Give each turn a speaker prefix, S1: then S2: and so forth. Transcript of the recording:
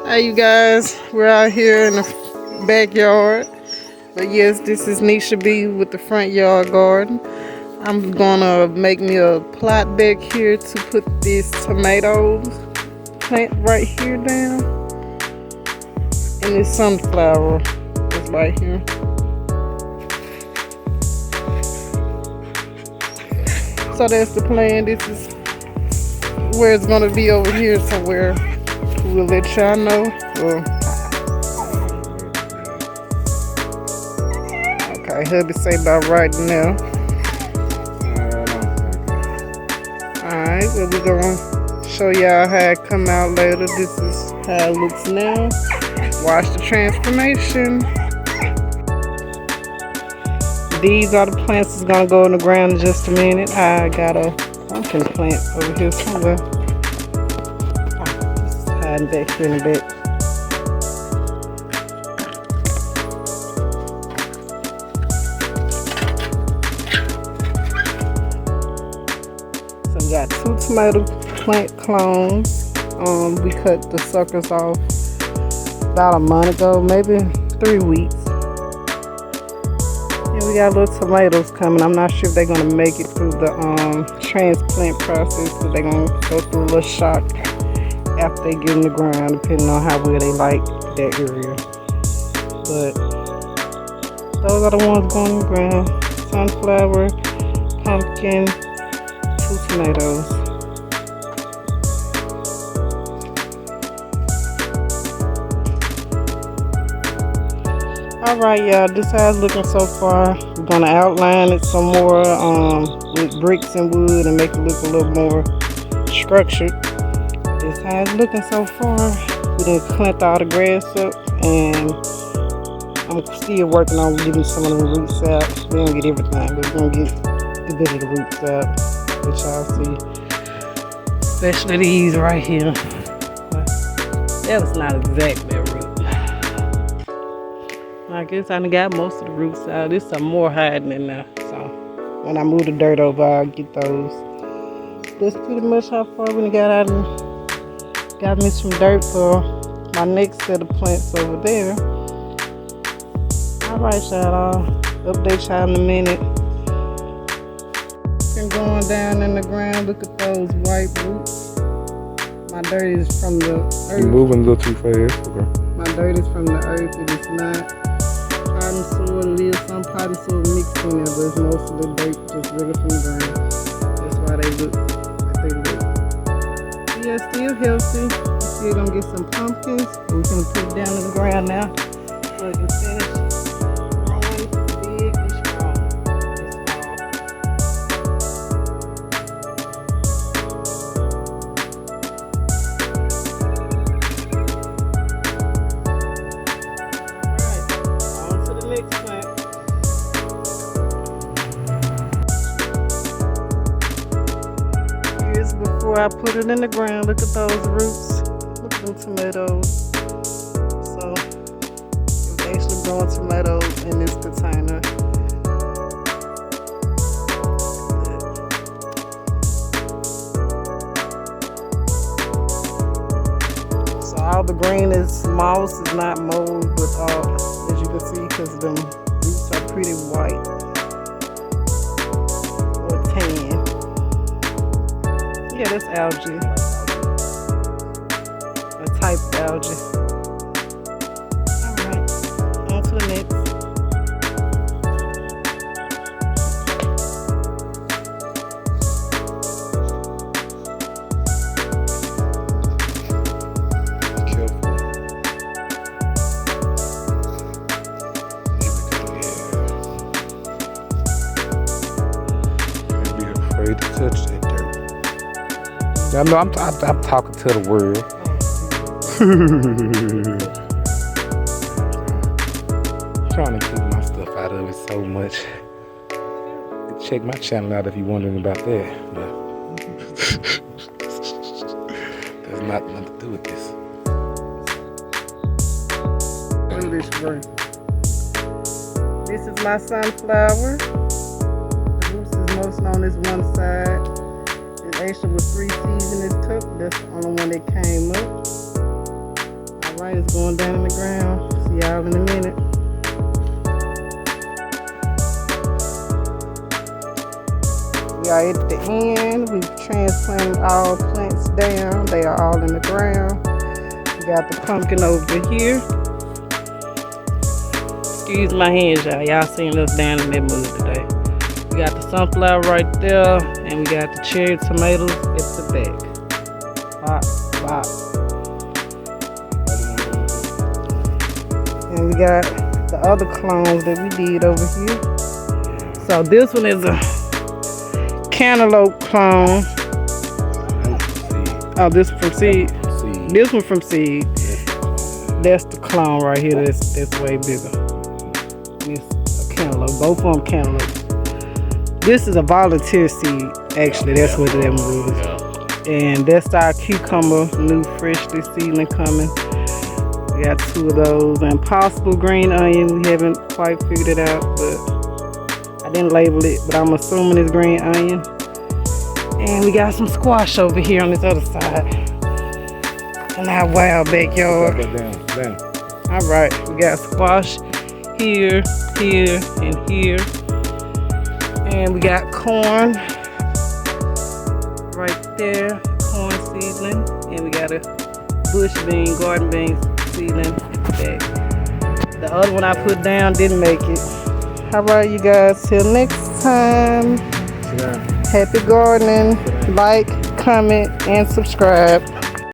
S1: Hi, you guys. We're out here in the backyard. But yes, this is Nisha B with the front yard garden. I'm gonna make me a plot back here to put this tomatoes plant right here down. And this sunflower is right here. So that's the plan. This is where it's gonna be over here somewhere. We'll let y'all know. Okay, hubby say about right now. Alright, well we're gonna show y'all how it come out later. This is how it looks now. Watch the transformation. These are the plants that's gonna go in the ground in just a minute. I got a pumpkin plant over here somewhere. Just hiding back here in the back. So we got 2 tomato plant clones. We cut the suckers off about a month ago, maybe 3 weeks. And we got little tomatoes coming. I'm not sure if they're gonna make it through the transplant process, because they're gonna go through a little shock after they get in the ground, depending on how well they like that area. But those are the ones going in the ground. Sunflower, pumpkin, 2 tomatoes. Alright y'all, this is how it's looking so far. We're gonna outline it some more with bricks and wood and make it look a little more structured. This is how it's looking so far. We done cleaned all the grass up, and I'm still working on getting some of the roots out. We don't get everything, but we're gonna get a bit of the roots out, which y'all see. Especially these right here. But that was not exactly a root. I guess I done got most of the roots out. There's some more hiding in there. So when I move the dirt over, I'll get those. That's pretty much how far we got out and got me some dirt for my next set of plants over there. Alright y'all, I'll update y'all in a minute. Been going down in the ground. Look at those white roots. My dirt is from the earth.
S2: You're moving a little too fast. Okay.
S1: My dirt is from the earth. It is not potting soil. It is some potting soil mixed in there, but it's most of the dirt just really from the ground. That's why they look like they look. Yeah, still healthy. We're still gonna get some pumpkins. We're gonna put it down in the ground now so it can finish growing big and strong this fall. Alright, on to the next plant. Here's before I put it in the ground. Look at those roots. Look at them tomatoes. So it's actually growing tomatoes in this container. So all the green is moss, is not mold, but all, as you can see, because them roots are pretty white or tan. Yeah, that's algae. A type of algae. Alright, on to the next.
S2: Afraid to touch that dirt. I know I'm talking to the world. Trying to keep my stuff out of it so much. Check my channel out if you're wondering about that. But there's nothing to do with this.
S1: Look at this green. This is my sunflower. The roots is most known as one side. It actually was 3 seeds in this cup. That's the only one that came up. I Alright, it's going down in the ground. See y'all in a minute. We are at the end. We've transplanted all plants down. They are all in the ground. We got the pumpkin over here. Excuse my hands, y'all. Y'all seen us down in that mud today. We got the sunflower right there, and we got the cherry tomatoes at the back. Bop, bop. And we got the other clones that we did over here. So this one is a cantaloupe clone. Oh, this one from seed. This one from seed. That's the clone right here. That's way bigger. It's a cantaloupe. Both of them cantaloupe. This is a volunteer seed. Actually, that's what that was. And that's our cucumber, new freshly seedling coming. We got 2 of those. And possible green onion. We haven't quite figured it out, but I didn't label it, but I'm assuming it's green onion. And we got some squash over here on this other side. In our wild backyard. Alright, we got squash here, here, and here. And we got corn right there, corn seedling. And we got a bush bean, garden bean seedling back. The other one I put down didn't make it. Alright, you guys, till next time. Happy gardening. Like, comment, and subscribe.